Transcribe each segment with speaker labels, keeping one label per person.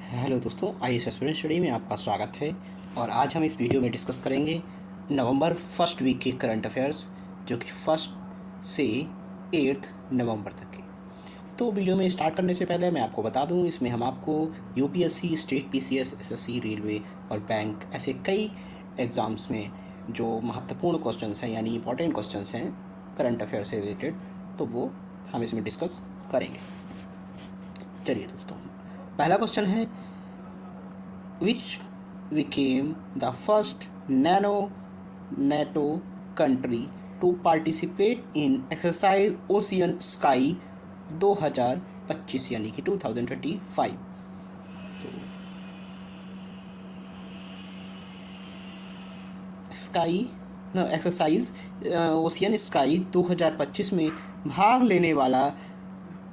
Speaker 1: Hello दोस्तों, IAS aspirant study में आपका स्वागत है। और आज हम इस वीडियो में डिस्कस करेंगे नवंबर फर्स्ट वीक के करंट अफेयर्स, जो कि 1 से 8 नवंबर तक के। तो वीडियो में स्टार्ट करने से पहले मैं आपको बता दूं, इसमें हम आपको UPSC, state PCS, SSC, railway और बैंक ऐसे कई एग्ज़ाम्स में जो महत्वपूर्ण क्वेश्चंस हैं यानी इंपॉर्टेंट क्वेश्चंस हैं करंट अफेयर से रिलेटेड, तो वो हम इसमें डिस्कस करेंगे। चलिए दोस्तों, पहला क्वेश्चन है, विच became the first NATO country to participate in exercise Ocean Sky 2025 यानी कि 2025। तो स्काई एक्सरसाइज ओशियन स्काई 2025 में भाग लेने वाला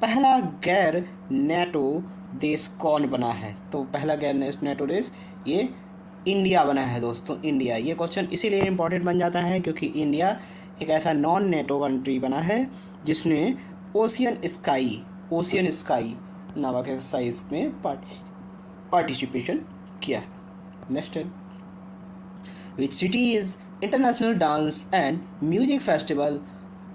Speaker 1: पहला गैर नेटो देश कौन बना है? तो पहला गैर नेटो देश ये इंडिया बना है दोस्तों, इंडिया। ये क्वेश्चन इसीलिए इम्पोर्टेंट बन जाता है क्योंकि इंडिया एक ऐसा नॉन नेटो कंट्री बना है जिसने ओशियन स्काई नामक एक्सरसाइज में पार्टिसिपेशन किया है। नेक्स्ट है, which city is international dance and music festival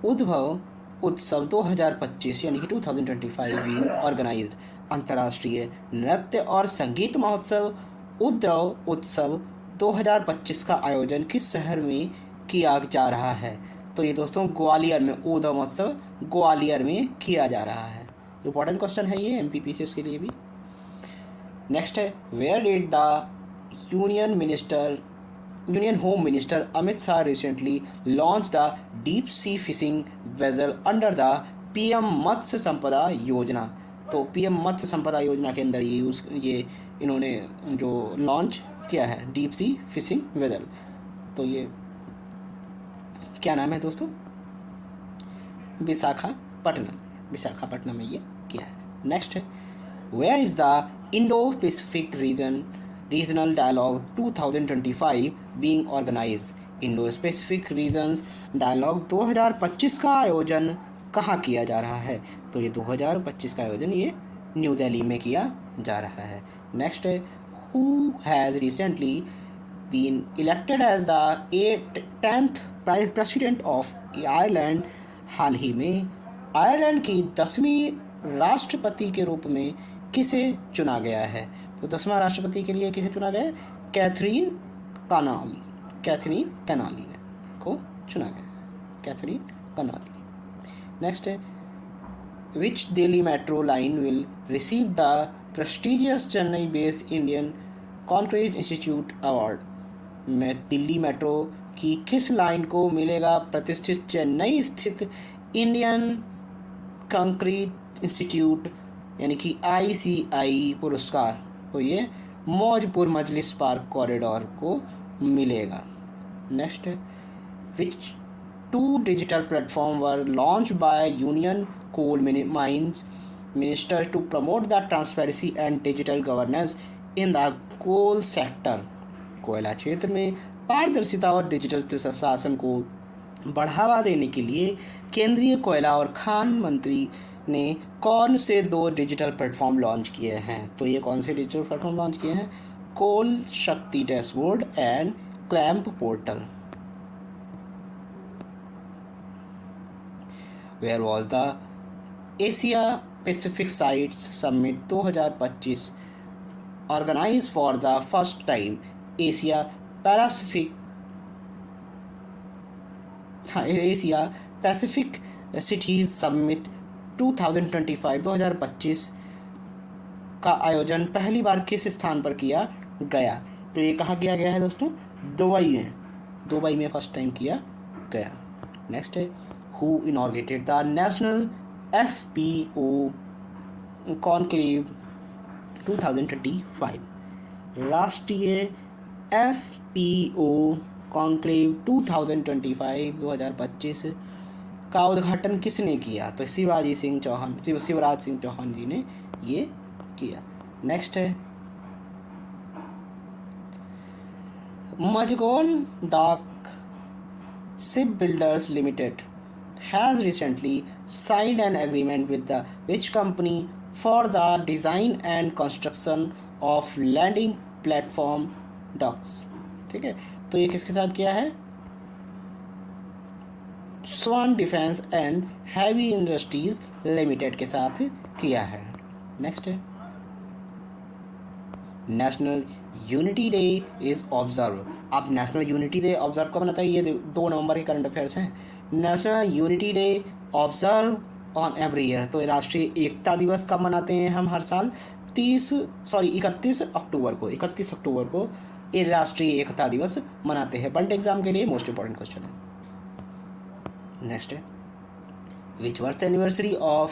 Speaker 1: उद्भव उत्सव 2025 यानी कि 2025 बीइंग ऑर्गेनाइज्ड। अंतर्राष्ट्रीय नृत्य और संगीत महोत्सव उद्भव उत्सव 2025 का आयोजन किस शहर में किया जा रहा है? तो ये दोस्तों ग्वालियर में, उद्भव महोत्सव ग्वालियर में किया जा रहा है। इंपॉर्टेंट क्वेश्चन है ये एमपीपीसीएस के लिए भी। नेक्स्ट है, where did the union home minister Amit Shah recently launch the deep sea fishing vessel under the PM Matsya Sampada Yojana. तो पीएम मत्स्य संपदा योजना के अंदर ये इन्होंने जो लॉन्च किया है डीप सी फिशिंग वेजल, तो ये क्या नाम है दोस्तों? विशाखापट्टनम में ये किया है। नेक्स्ट है, where is the Indo Pacific regional dialogue 2025 being organised. Indo Pacific regions dialogue 2025 का आयोजन कहाँ किया जा रहा है? तो ये 2025 का आयोजन ये न्यू दिल्ली में किया जा रहा है। नेक्स्ट है, who has recently been elected as the 10th president of Ireland. हाल ही में आयरलैंड की 10वीं राष्ट्रपति के रूप में किसे चुना गया है? तो 10वां राष्ट्रपति के लिए किसे चुना गया? कैथरीन कनाली को चुना गया, कैथरीन कनाली। नेक्स्ट है, which Delhi metro line will receive the prestigious Chennai based Indian concrete institute award. में दिल्ली मेट्रो की किस लाइन को मिलेगा प्रतिष्ठित चेन्नई स्थित इंडियन कंक्रीट इंस्टीट्यूट यानी कि ICI पुरस्कार? तो ये मौजपुर मजलिस पार्क कॉरिडोर को मिलेगा। Next, which 2 digital platform were launch by union coal mines minister to promote the transparency and digital governance in the coal sector. कोयला क्षेत्र में पारदर्शिता और डिजिटल शासन को बढ़ावा देने के लिए केंद्रीय कोयला और खान मंत्री ने कौन से 2 डिजिटल प्लेटफॉर्म लॉन्च किए हैं? तो ये कौन से डिजिटल प्लेटफॉर्म लॉन्च किए हैं? Coal Shakti dashboard and clamp portal. Where was the Asia Pacific cities summit 2025 organise for the first time? Asia Pacific cities summit 2025 का आयोजन पहली बार किस स्थान पर किया गया? तो ये कहाँ किया गया है दोस्तों? दुबई में फर्स्ट टाइम किया गया। नेक्स्ट है, who inaugurated the national FPO conclave 2025। राष्ट्रीय FPO कॉन्क्लेव 2025 का उद्घाटन किसने किया? तो शिवराज सिंह चौहान जी ने ये किया। नेक्स्ट है, मजगोन डाक ship builders limited has recently signed an agreement with the which company for the design and construction of landing platform docks. ठीक है, तो ये किसके साथ किया है? Swan defence and heavy industries limited के साथ किया है। नेक्स्ट है, national unity day is observe. आप नेशनल यूनिटी डे ऑब्जर्व कब मनाता है? ये 2 नवंबर के करंट अफेयर्स हैं। National unity day observe on every year. तो राष्ट्रीय एकता दिवस कब मनाते हैं हम? हर साल 31 अक्टूबर को ये राष्ट्रीय एकता दिवस मनाते हैं। बंट एग्जाम के लिए मोस्ट इंपॉर्टेंट क्वेश्चन है। नेक्स्ट है, विच verse the anniversary of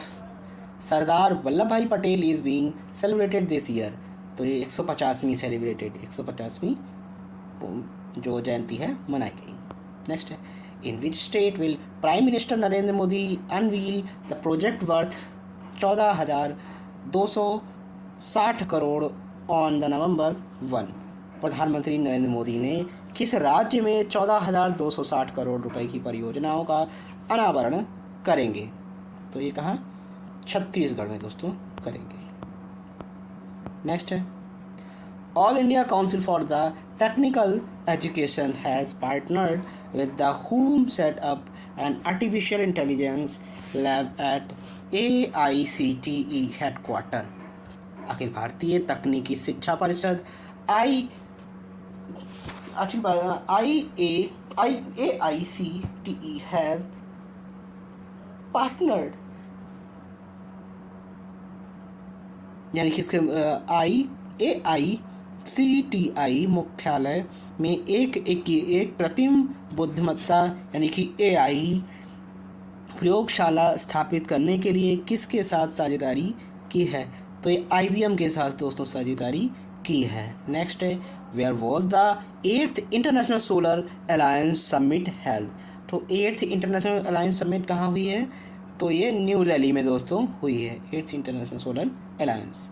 Speaker 1: Sardar Vallabh भाई Patel is being celebrated this year. तो ये 150वीं जो जयंती है मनाई गई। नेक्स्ट है, in which state will prime minister Narendra Modi unveil the project worth 14,260 crore on the November 1। प्रधानमंत्री नरेंद्र मोदी ने किस राज्य में 14,260 करोड़ रुपए की परियोजनाओं का अनावरण करेंगे? तो ये कहाँ? छत्तीसगढ़ में दोस्तों करेंगे। नेक्स्ट है, all India council for the technical education has partnered with the home set up an artificial intelligence lab at AICTE headquarter. अखिल भारतीय तकनीकी शिक्षा परिषद AICTE has partnered, यानी कि इसके AICTI मुख्यालय में एक कृत्रिम बुद्धिमत्ता यानी कि AI प्रयोगशाला स्थापित करने के लिए किसके साथ साझेदारी की है? तो ये IBM के साथ दोस्तों साझेदारी की है। नेक्स्ट है, where was the 8th international solar alliance summit held. तो 8th इंटरनेशनल अलायंस समिट कहाँ हुई है? तो ये न्यू दिल्ली में दोस्तों हुई है 8th इंटरनेशनल सोलर अलायंस।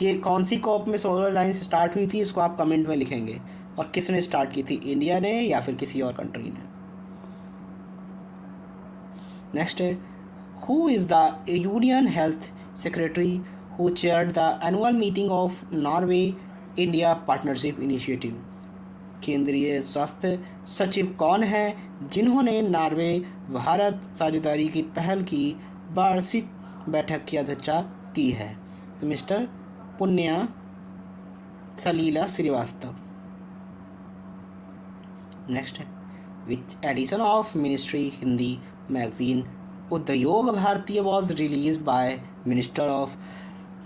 Speaker 1: ये कौन सी कॉप में सोलर अलायंस स्टार्ट हुई थी, इसको आप कमेंट में लिखेंगे। और किसने स्टार्ट की थी, इंडिया ने या फिर किसी और कंट्री ने? नेक्स्ट है, who is the union health secretary who chaired the annual meeting of Norway India Partnership Initiative। केंद्रीय स्वास्थ्य सचिव कौन है जिन्होंने नॉर्वे भारत साझेदारी की पहल की वार्षिक बैठक की अध्यक्षता की है? तो मिस्टर पुण्या सलीला श्रीवास्तव। नेक्स्ट है, which edition of ministry Hindi magazine Udyog Bharatiya was release by minister of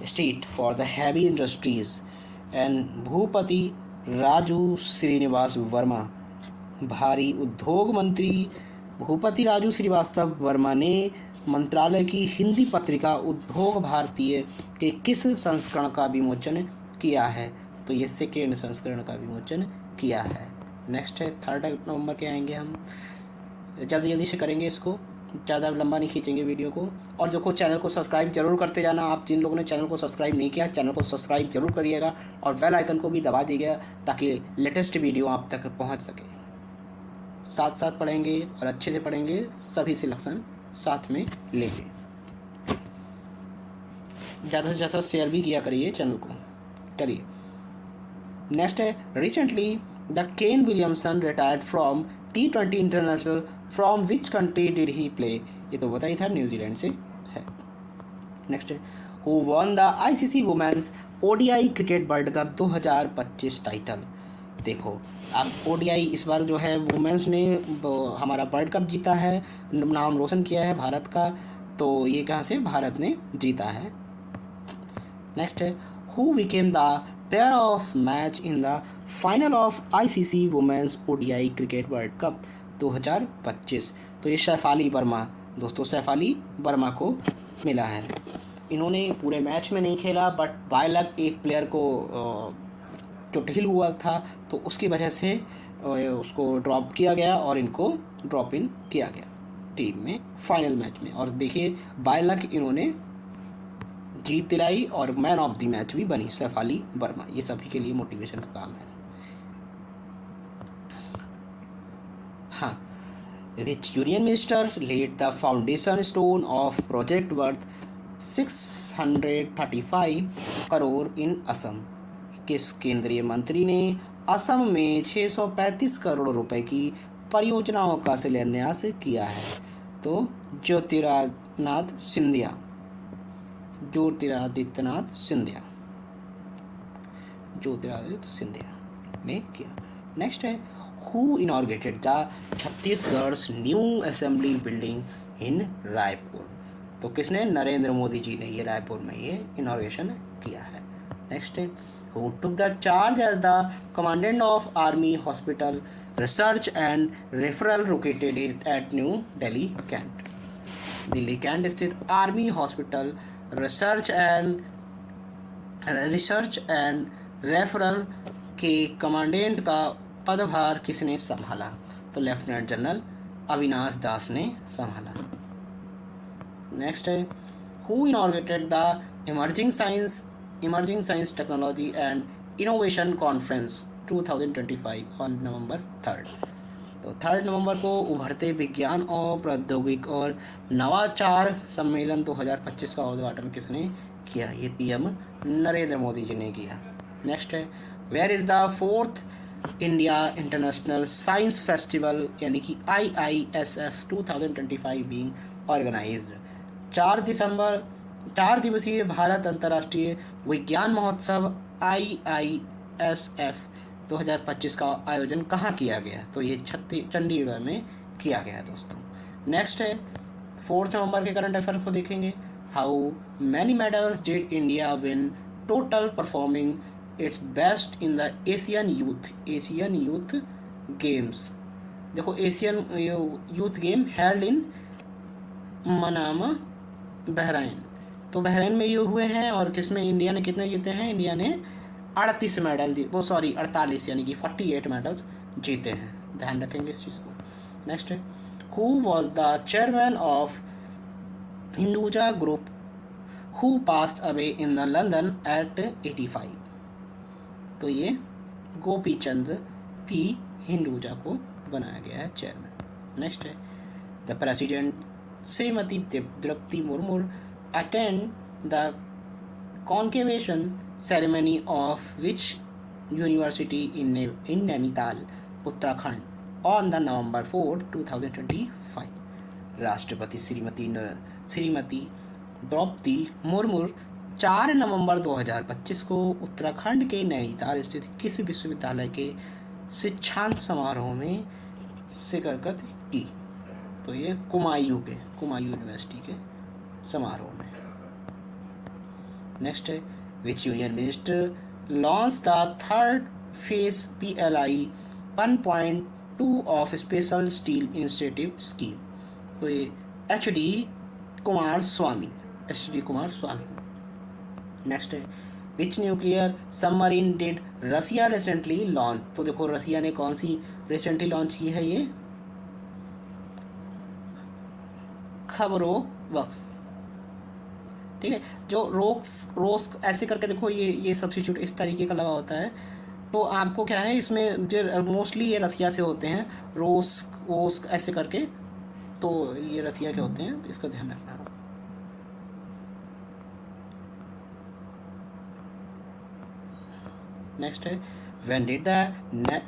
Speaker 1: state for the heavy industries and Bhupathi Raju Srinivasa Varma. भारी उद्योग मंत्री भूपति राजू श्रीवास्तव वर्मा ने मंत्रालय की हिंदी पत्रिका उद्योग भारतीय के किस संस्करण का विमोचन किया है? तो ये 2nd संस्करण का विमोचन किया है। नेक्स्ट है, 3 नवंबर के आएंगे हम, जल्दी जल्दी से करेंगे इसको, ज़्यादा लंबा नहीं खींचेंगे वीडियो को। और जो को चैनल को सब्सक्राइब जरूर करते जाना। आप जिन लोगों ने चैनल को सब्सक्राइब नहीं किया, चैनल को सब्सक्राइब जरूर करिएगा और बेल आइकन को भी दबा दीजिएगा ताकि लेटेस्ट वीडियो आप तक पहुंच सके। साथ साथ पढ़ेंगे और अच्छे से पढ़ेंगे, सभी सिलेक्शन साथ में लेंगे। ज़्यादा से ज़्यादा शेयर भी किया करिए, चैनल को करिए। नेक्स्ट है, recently the Kane Williamson retired from T20 international from which country did he play. ये तो पता ही था, न्यूजीलैंड से है। नेक्स्ट है, who won the ICC women's ODI cricket world cup 2025 title. देखो अब ODI इस बार जो है वुमेन्स ने हमारा वर्ल्ड कप जीता है, नाम रोशन किया है भारत का। तो ये कहाँ से? भारत ने जीता है। नेक्स्ट है, who became the player of match in the final of ICC women's ODI cricket world cup 2025। तो ये शेफाली वर्मा दोस्तों, शेफाली वर्मा को मिला है। इन्होंने पूरे मैच में नहीं खेला, बट बाय लक एक प्लेयर को जो ढील हुआ था तो उसकी वजह से उसको ड्रॉप किया गया और इनको ड्रॉप इन किया गया टीम में फाइनल मैच में। और देखिए बाय लक इन्होंने जीत दिलाई और मैन ऑफ द मैच भी बनी शेफाली वर्मा। ये सभी के लिए मोटिवेशन का काम है। हाँ, which union minister laid the foundation stone of project worth 635 crore in Assam. किस केंद्रीय मंत्री ने असम में 635 करोड़ रुपए की परियोजनाओं का शिलान्यास किया है? तो ज्योतिरादित्यनाथ सिंधिया, ज्योतिरादित्यनाथ सिंधिया, ज्योतिरादित्य सिंधिया ने किया। नेक्स्ट है, who inaugurated the Chhattisgarh new assembly building in Raipur? तो किसने? नरेंद्र मोदी जी ने ये रायपुर में ये इनॉर्गेशन किया है। नेक्स्ट है, who took the charge as the commandant of army hospital research and referral located at new Delhi cantt? Delhi cantt स्थित army hospital research and referral के कमांडेंट का पदभार किसने संभाला? तो लेफ्टिनेंट जनरल अविनाश दास ने संभाला। नेक्स्ट है, who inaugurated the emerging science technology and innovation conference 2025 on November 3rd? तो 3 नवंबर को उभरते विज्ञान और प्रौद्योगिक और नवाचार सम्मेलन 2025 का उद्घाटन किसने किया? ये पीएम नरेंद्र मोदी जी ने किया। नेक्स्ट है, where is the 4th India international science festival यानी कि IISF 2025 बीइंग ऑर्गेनाइज्ड? 4 दिवसीय भारत अंतर्राष्ट्रीय विज्ञान महोत्सव IISF 2025 का आयोजन कहाँ किया गया? तो ये चंडीगढ़ में किया गया है दोस्तों। नेक्स्ट है, 4 नवंबर के करंट अफेयर को देखेंगे। How many medals did India win total performing its best in the Asian youth games? देखो, Asian youth game held in Manama, Bahrain. तो बहरीन में ये हुए हैं और किसमें इंडिया ने कितने जीते हैं? इंडिया ने 38 मेडल 48 यानी कि 48 मेडल्स जीते हैं। ध्यान रखेंगे इस चीज़ को। नेक्स्ट है, who was the chairman of Hinduja group who passed away in the London at 85? तो ये गोपी चंद पी हिंदुजा को बनाया गया है चेयरमैन। नेक्स्ट है, the president Shrimati Draupadi Murmu attend the convocation ceremony of which university in Nainital, Uttarakhand on the November 4, 2025? राष्ट्रपति श्रीमती द्रौपदी मुर्मू 4 नवंबर 2025 को उत्तराखंड के नैनीताल स्थित किस विश्वविद्यालय के शिक्षांत समारोह में शिरकत की? तो ये कुमायूं यूनिवर्सिटी के समारोह में। नेक्स्ट है, which union minister launched the 3rd phase PLI 1.2 of special steel initiative scheme? तो ये HD कुमार स्वामी। नेक्स्ट है, which nuclear submarine did Russia recently launch? तो देखो, रसिया ने कौन सी रिसेंटली लॉन्च की है? ये खबरोवक्स, ठीक है। जो रोस ऐसे करके देखो, ये सब्स्टिट्यूट इस तरीके का लगा होता है। तो आपको क्या है, इसमें जो मोस्टली ये रसिया से होते हैं, रोस ऐसे करके, तो ये रसिया के होते हैं, तो इसका ध्यान रखना। नेक्स्ट है, when did the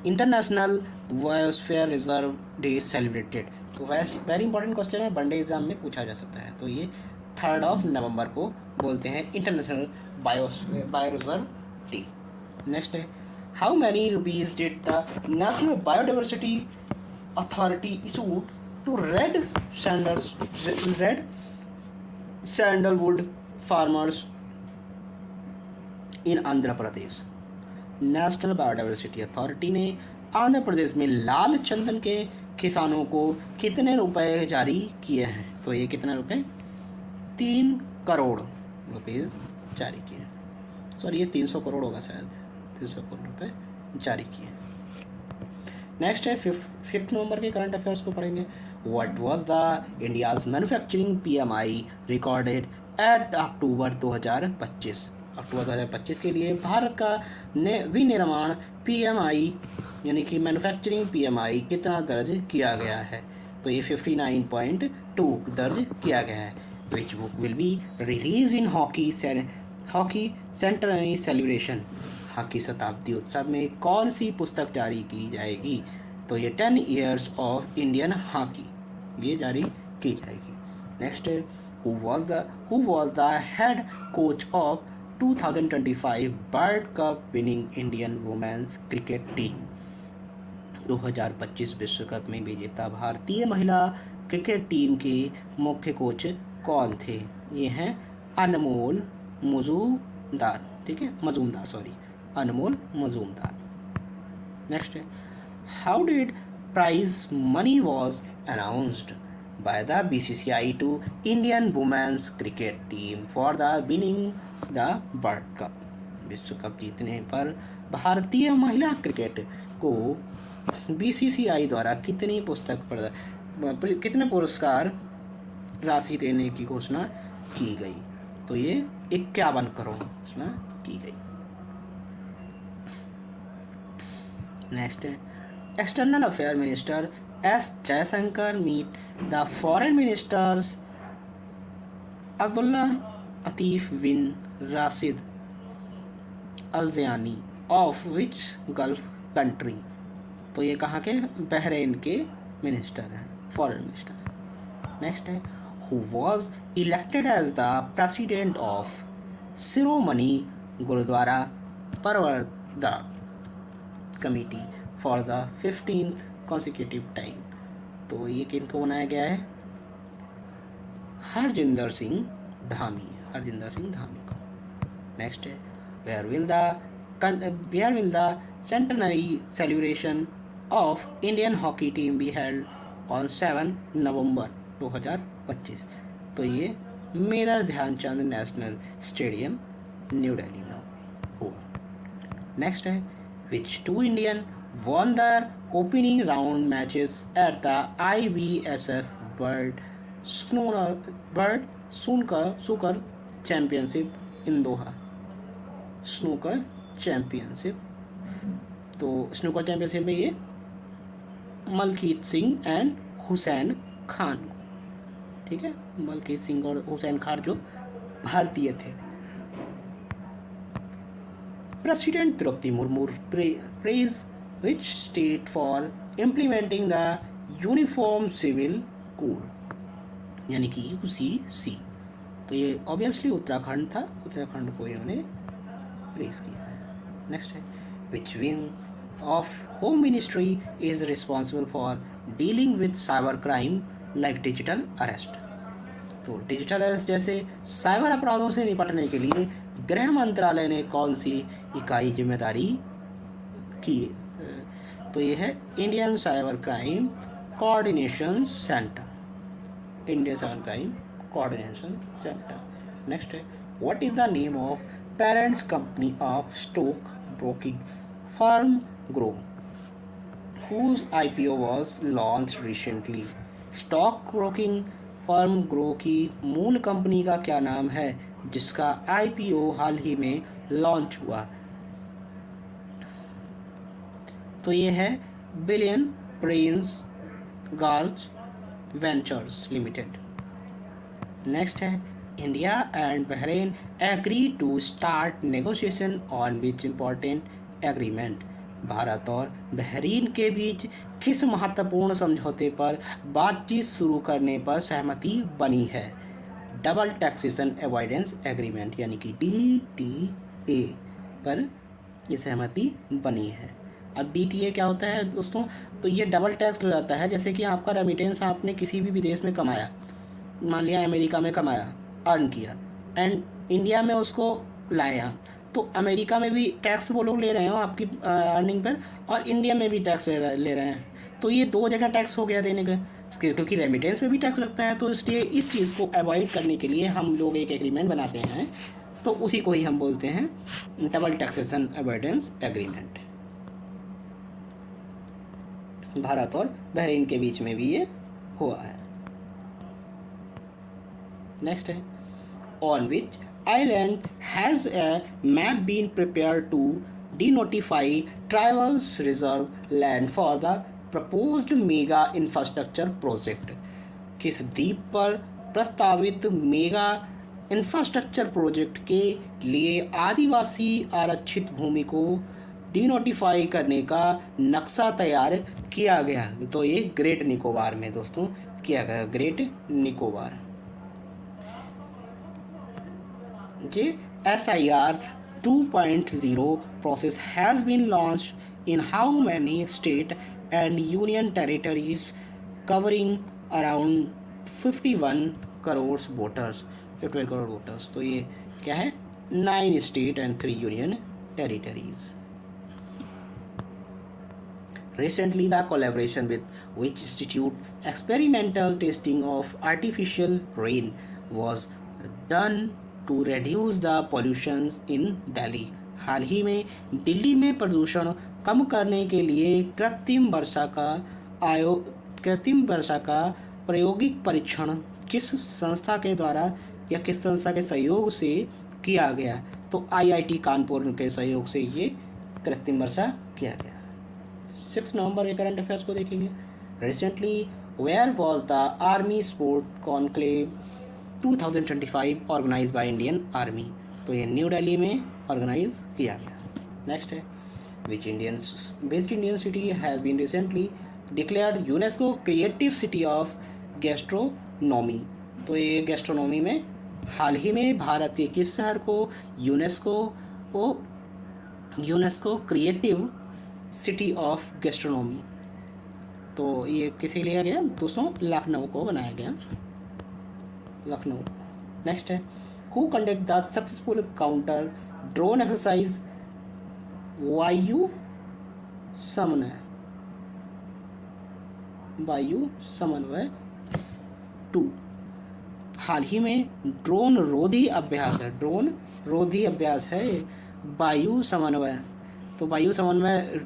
Speaker 1: international biosphere reserve day celebrated? तो वेरी इंपॉर्टेंट क्वेश्चन है, वनडे एग्जाम में पूछा जा सकता है। तो ये 3 नवंबर को बोलते हैं international bio reserve day. Next है, how many rupees did the national biodiversity authority issued to red sandalwood farmers in Andhra Pradesh? National biodiversity authority ने आंध्र प्रदेश में लाल चंदन के किसानों को कितने रुपए जारी किए हैं? तो ये कितने रुपए? 3 करोड़ रुपीज़ जारी किए। सॉरी, ये 300 करोड़ होगा शायद, 300 करोड़ रुपए जारी किए। नेक्स्ट है, 5 नवंबर के करंट अफेयर्स को पढ़ेंगे। What was the India's manufacturing PMI recorded at October 2025? अक्टूबर 2025 के लिए भारत का विनिर्माण PMI यानी कि मैन्युफैक्चरिंग PMI कितना दर्ज किया गया है? तो ये 59.2 दर्ज किया गया है। Which book will be released in hockey centenary celebration? Hockey शताब्दी उत्सव में कौन सी पुस्तक जारी की जाएगी? तो ये 10 ईयर्स ऑफ इंडियन हॉकी ये जारी की जाएगी. नेक्स्ट है who was the head coach of 2025 world cup winning Indian women's cricket team? 2025 विश्व कप में विजेता भारतीय महिला क्रिकेट टीम के मुख्य कोच कौन थे? ये हैं अनमोल मजूमदार. ठीक है, अनमोल मजूमदार. नेक्स्ट है how did prize money was announced by the BCCI to Indian women's cricket team for the winning the world cup? विश्व कप जीतने पर भारतीय महिला क्रिकेट को बीसीसीआई द्वारा कितने पुरस्कार राशि देने की घोषणा की गई? तो ये 51 करोड़ घोषणा की गई. नेक्स्ट है external affair minister S Jaishankar meet the foreign ministers Abdullah Atif bin Rashid Al Zayani of which gulf country? तो ये कहाँ के? बहरीन के मिनिस्टर हैं, फॉरेन मिनिस्टर हैं. नेक्स्ट है who was elected as the president of Shiromani Gurdwara Prabandhak committee for the 15th consecutive time? तो ये किनको बनाया गया है? हरजिंदर सिंह धामी को. नेक्स्ट है where will the centenary celebration of Indian hockey team be held on 7 November 2025? तो ये major Dhyanchand national stadium new Delhi में हुआ. नेक्स्ट है which two Indian won their opening round matches at the IBSF World Snooker Championship in Doha? Snooker championship. तो snooker championship में ये Malkit Singh and Hussain Khan. ठीक है, मलकीत सिंह और हुसैन खान जो भारतीय थे. President Droupadi Murmu praise which state for implementing the uniform civil code? यानी कि UCC. तो ये ऑब्वियसली उत्तराखंड था, उत्तराखंड को इन्होंने प्रेस किया है. नेक्स्ट है which wing of home ministry is responsible for dealing with cyber crime like digital arrest? तो डिजिटल अरेस्ट जैसे साइबर अपराधों से निपटने के लिए गृह मंत्रालय ने कौन सी इकाई जिम्मेदारी की? तो ये है Indian cyber crime coordination centre. Next है what is the name of parents company of stock broking firm Groww whose IPO was launched recently? Stock broking firm Groww की मूल कंपनी का क्या नाम है जिसका IPO हाल ही में लॉन्च हुआ? तो ये है billion prince garage ventures limited. Next है India and Bahrain agree to start negotiation on which important agreement? भारत और बहरीन के बीच किस महत्वपूर्ण समझौते पर बातचीत शुरू करने पर सहमति बनी है? डबल टैक्सेशन अवॉइडेंस एग्रीमेंट यानी कि DTA पर ये सहमति बनी है. अब DTA क्या होता है दोस्तों? तो ये डबल टैक्स हो जाता है. जैसे कि आपका रेमिटेंस आपने किसी भी विदेश में कमाया, मान लिया अमेरिका में कमाया, अर्न किया एंड इंडिया में उसको लाया, तो अमेरिका में भी टैक्स वो लोग ले रहे हो आपकी अर्निंग पर और इंडिया में भी टैक्स ले रहे हैं. तो ये दो जगह टैक्स हो गया देने का, क्योंकि रेमिटेंस में भी टैक्स लगता है. तो इसलिए इस चीज़ को अवॉइड करने के लिए हम लोग एक एग्रीमेंट बनाते हैं, तो उसी को ही हम बोलते हैं डबल टैक्सेशन अवॉइडेंस एग्रीमेंट. भारत और बहरीन के बीच में भी ये हुआ है. नेक्स्ट है on which island has a map been prepare to denotify tribals reserve land for the proposed mega infrastructure project? किस द्वीप पर प्रस्तावित मेगा इंफ्रास्ट्रक्चर प्रोजेक्ट के लिए आदिवासी आरक्षित भूमि को डिनोटिफाई करने का नक्शा तैयार किया गया। तो ये ग्रेट निकोबार में दोस्तों किया गया, great Nicobar. J SIR 2.0 process has been launched in how many states and union territories covering around 51 crores voters, 51 crore voters। तो ये क्या है, 9 state and 3 union territories। Recently, the collaboration with which institute experimental testing of artificial rain was done to reduce the pollution in Delhi। हाल ही में दिल्ली में प्रदूषण कम करने के लिए कृत्रिम वर्षा का प्रायोगिक परीक्षण किस संस्था के द्वारा या किस संस्था के सहयोग से किया गया? तो IIT कानपुर के सहयोग से ये कृत्रिम वर्षा किया गया। 6 नवंबर के करंट अफेयर्स को देखेंगे। Recently where was the army sport conclave 2025 organise by Indian army. तो ये न्यू दिल्ली में ऑर्गेनाइज किया गया। नेक्स्ट है which Indian city has been recently declared UNESCO creative city of gastronomy. तो ये गैस्ट्रोनॉमी में हाल ही में भारत के किस शहर को UNESCO creative city of gastronomy, तो ये किसे लिया गया दोस्तों? लखनऊ को बनाया गया, लखनऊ। नेक्स्ट है who conduct the successful counter drone exercise वायु समन्वय 2। हाल ही में ड्रोन रोधी अभ्यास है वायु समन्वय। तो वायु समन्वय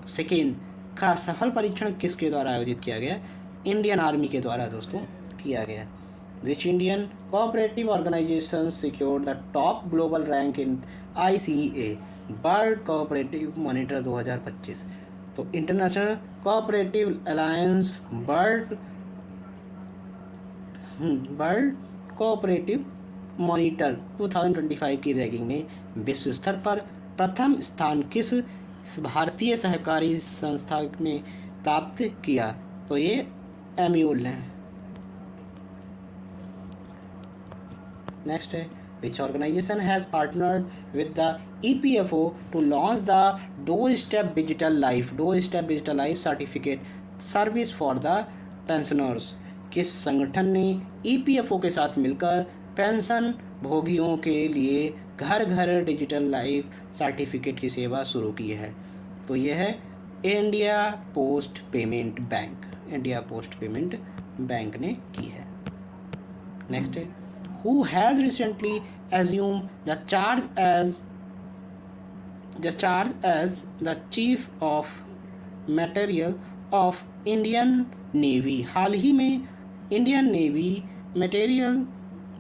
Speaker 1: सेकेंड का सफल परीक्षण किसके द्वारा आयोजित किया गया? इंडियन आर्मी के द्वारा दोस्तों किया गया। Which Indian cooperative organisation secured the top global rank in ICA world cooperative monitor 2025। तो international cooperative alliance world cooperative monitor 2025 की रैंकिंग में विश्व स्तर पर प्रथम स्थान किस भारतीय सहकारी संस्था ने प्राप्त किया? तो ये एम्यूल है। नेक्स्ट है which organisation has partnered with the EPFO to launch the doorstep digital life certificate service for the pensioners. किस संगठन ने EPFO के साथ मिलकर पेंशन भोगियों के लिए घर घर डिजिटल लाइफ सर्टिफिकेट की सेवा शुरू की है? तो यह है इंडिया पोस्ट पेमेंट बैंक ने की है। नेक्स्ट है who has recently assumed the charge as the chief of material of Indian Navy। हाल ही में इंडियन नेवी मटेरियल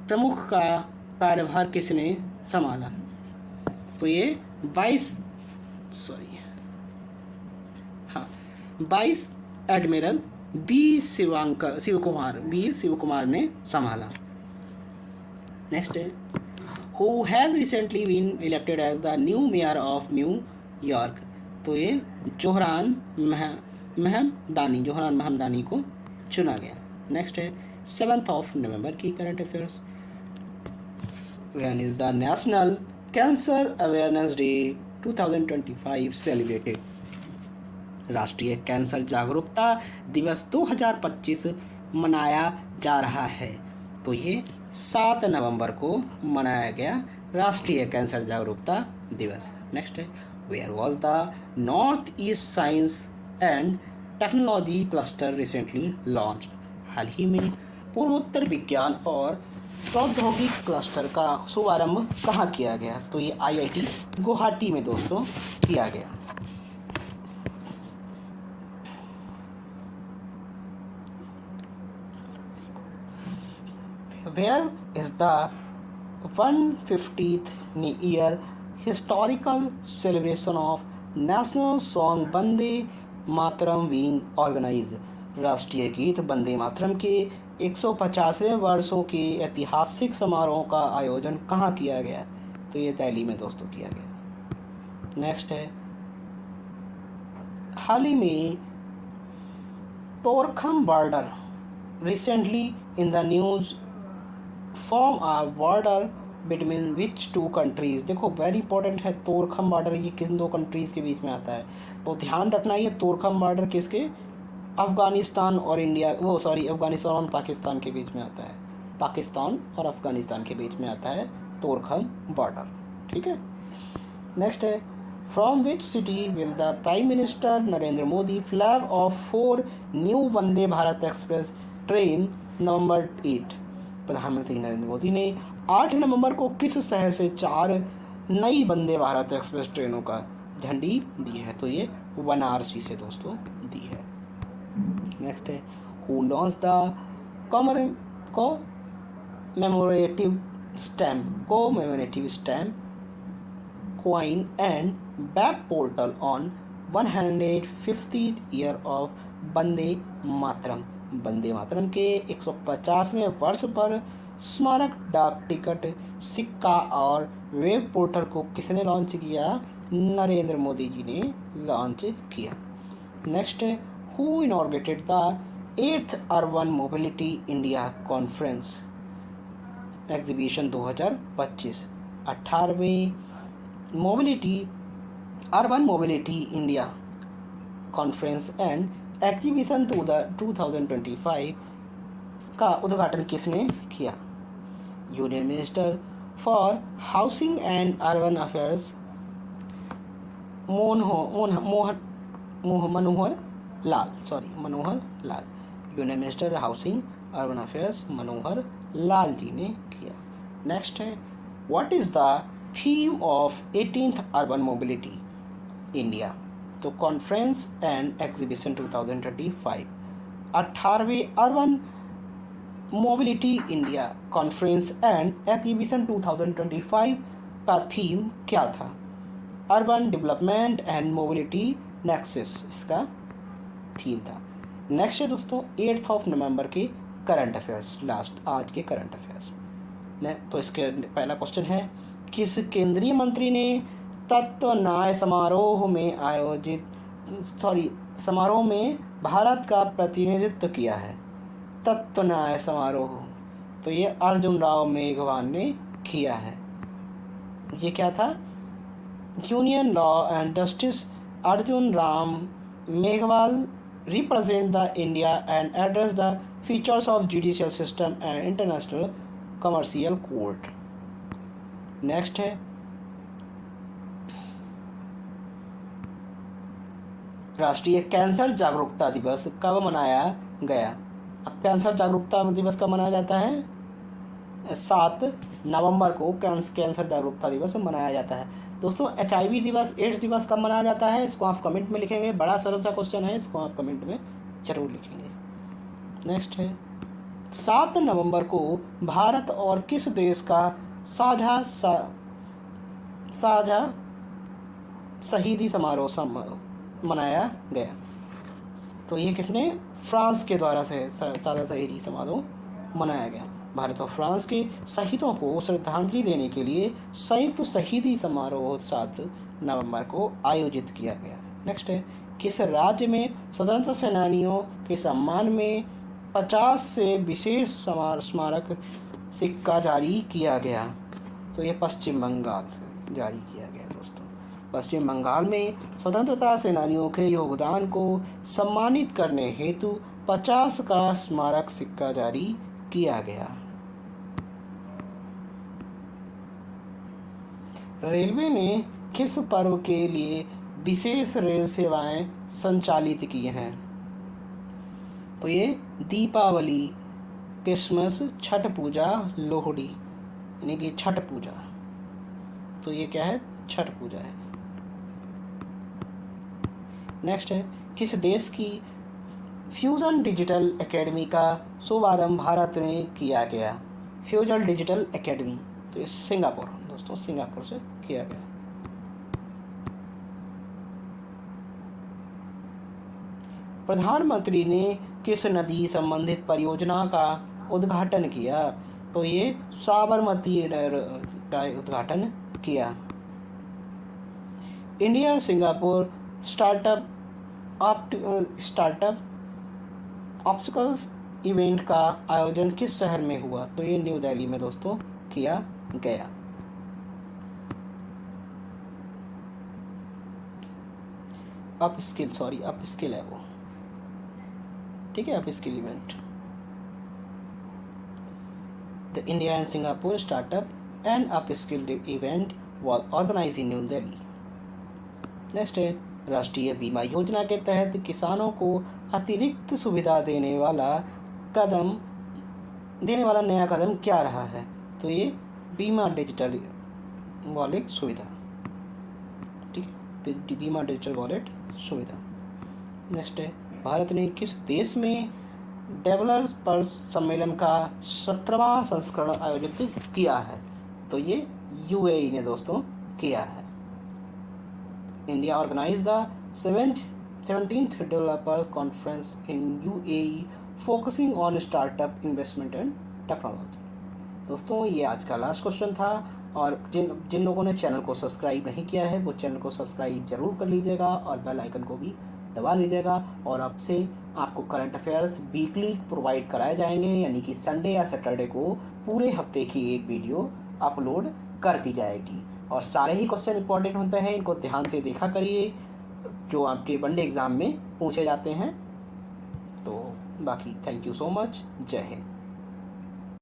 Speaker 1: प्रमुख का कार्यभार किसने संभाला? तो ये वाइस एडमिरल शिव कुमार ने संभाला। नेक्स्ट है who has recently been elected as the new mayor of New York. तो ये जोहरान महमदानी को चुना गया। नेक्स्ट है 7 नवंबर की current affairs. When is the national cancer awareness day 2025 celebrated. राष्ट्रीय कैंसर जागरूकता दिवस 2025 मनाया जा रहा है। तो ये 7 नवंबर को मनाया गया राष्ट्रीय कैंसर जागरूकता दिवस। नेक्स्ट है where was the north east science and technology cluster recently launch. हाल ही में पूर्वोत्तर विज्ञान और प्रौद्योगिकी क्लस्टर का शुभारंभ कहाँ किया गया? तो ये IIT गुवाहाटी में दोस्तों किया गया। Where is the 150th year historical celebration of national song Bande Mataram being organized? राष्ट्रीय गीत वंदे मातरम के 150वें वर्षों के ऐतिहासिक समारोह का आयोजन कहाँ किया गया? तो ये दिल्ली में दोस्तों किया गया। नेक्स्ट है, हाल ही में Torkham border recently in the news form a border between which two countries. देखो वेरी इंपॉर्टेंट है, तोरखम बॉर्डर ये किन दो कंट्रीज के बीच में आता है? तो ध्यान रखना, ये तोरखम बॉर्डर किसके? अफगानिस्तान और इंडिया, वो सॉरी अफगानिस्तान और पाकिस्तान के बीच में आता है। पाकिस्तान और अफगानिस्तान के बीच में आता है तोरखम बॉर्डर। ठीक है। नेक्स्ट है, from which city will the prime minister Narendra Modi flag off 4 new Vande Bharat express train November 8। प्रधानमंत्री नरेंद्र मोदी ने 8 नवंबर को किस शहर से 4 नई वंदे भारत एक्सप्रेस ट्रेनों का झंडी दी है? तो ये वाराणसी से दोस्तों दी है। नेक्स्ट है, who launch the commemorative stamp coin and web portal on 150th year of Vande Mataram. Vande Mataram के 150वें वर्ष पर स्मारक डाक टिकट, सिक्का और वेब पोर्टल को किसने लॉन्च किया? नरेंद्र मोदी जी ने लॉन्च किया। नेक्स्ट है, who inaugurated the 8th urban mobility India conference exhibition 2025। 18वीं urban mobility India conference and exhibition 2025 का उद्घाटन किसने किया? Union minister for housing and urban affairs Manohar Lal. Union minister housing urban affairs Manohar Lal ji ने किया। नेक्स्ट है, what is the theme of 18th urban mobility India? तो conference and exhibition 2025। 18वें urban mobility India conference and exhibition 2025 का theme क्या था? Urban development and mobility nexus इसका theme था। नेक्स्ट है दोस्तों 8 नवंबर के करंट अफेयर्स, लास्ट आज के करंट अफेयर्स। तो इसके पहला क्वेश्चन है, किस केंद्रीय मंत्री ने तत्व न्याय समारोह में भारत का प्रतिनिधित्व किया है? तत्व न्याय समारोह, तो ये अर्जुन राम मेघवाल ने किया है। ये क्या था? Union law and justice Arjun Ram Meghwal represent the India and address the features of judicial system and international commercial court. Next है, राष्ट्रीय कैंसर जागरूकता दिवस कब मनाया गया? अब कैंसर जागरूकता दिवस कब मनाया जाता है? 7 नवंबर को कैंसर जागरूकता दिवस मनाया जाता है। दोस्तों HIV दिवस, एड्स दिवस कब मनाया जाता है? इसको आप कमेंट में लिखेंगे, बड़ा सरल सा क्वेश्चन है, इसको आप कमेंट में जरूर लिखेंगे। नेक्स्ट है, 7 नवंबर को भारत और किस देश का साझा शहीदी समारोह मनाया गया? तो ये किसने? फ्रांस के द्वारा से साझा शहीदी समारोह मनाया गया। भारत और फ्रांस के शहीदों को श्रद्धांजलि देने के लिए संयुक्त शहीदी समारोह 7 नवंबर को आयोजित किया गया। नेक्स्ट है, किस राज्य में स्वतंत्रता सेनानियों के सम्मान में 50 से विशेष स्मारक सिक्का जारी किया गया? तो ये पश्चिम बंगाल से जारी किया गया दोस्तों। पश्चिम बंगाल में स्वतंत्रता सेनानियों के योगदान को सम्मानित करने हेतु 50 का स्मारक सिक्का जारी किया गया। रेलवे ने किस पर्व के लिए विशेष रेल सेवाएं संचालित की हैं? तो ये दीपावली, क्रिसमस, छठ पूजा, लोहड़ी, यानी कि छठ पूजा। तो ये क्या है? छठ पूजा है। नेक्स्ट है, किस देश की फ्यूजन डिजिटल एकेडमी का शुभारंभ भारत में किया गया? फ्यूजन डिजिटल एकेडमी, तो ये सिंगापुर दोस्तों, सिंगापुर से किया गया। प्रधानमंत्री ने किस नदी संबंधित परियोजना का उद्घाटन किया? तो ये साबरमती का उद्घाटन किया। India Singapore startup obstacles event का आयोजन किस शहर में हुआ? तो ये न्यू दिल्ली में दोस्तों किया गया। अपस्किल है वो, ठीक है, upskill event. The India and Singapore startup and upskill event was organise in New Delhi. Next है, राष्ट्रीय बीमा योजना के तहत किसानों को अतिरिक्त सुविधा देने वाला नया कदम क्या रहा है? तो ये बीमा डिजिटल वॉलेट सुविधा, ठीक है, बीमा डिजिटल वॉलेट सुविधा। नेक्स्ट है, भारत ने किस देश में डेवलपर्स सम्मेलन का 17वां संस्करण आयोजित किया है? तो ये यूएई ने दोस्तों किया है। India organise the 17th developers conference in UAE focusing on startup investment and technology. दोस्तों ये आज का लास्ट क्वेश्चन था, और जिन लोगों ने चैनल को सब्सक्राइब नहीं किया है वो चैनल को सब्सक्राइब जरूर कर लीजिएगा और बेल आइकन को भी दबा लीजिएगा। और आपको करंट अफेयर्स वीकली प्रोवाइड कराए जाएंगे, यानी कि संडे या सैटरडे को पूरे हफ्ते की एक वीडियो अपलोड कर दी जाएगी। और सारे ही क्वेश्चन इंपॉर्टेंट होते हैं, इनको ध्यान से देखा करिए, जो आपके वनडे एग्जाम में पूछे जाते हैं। तो बाकी थैंक यू सो मच, जय हिंद।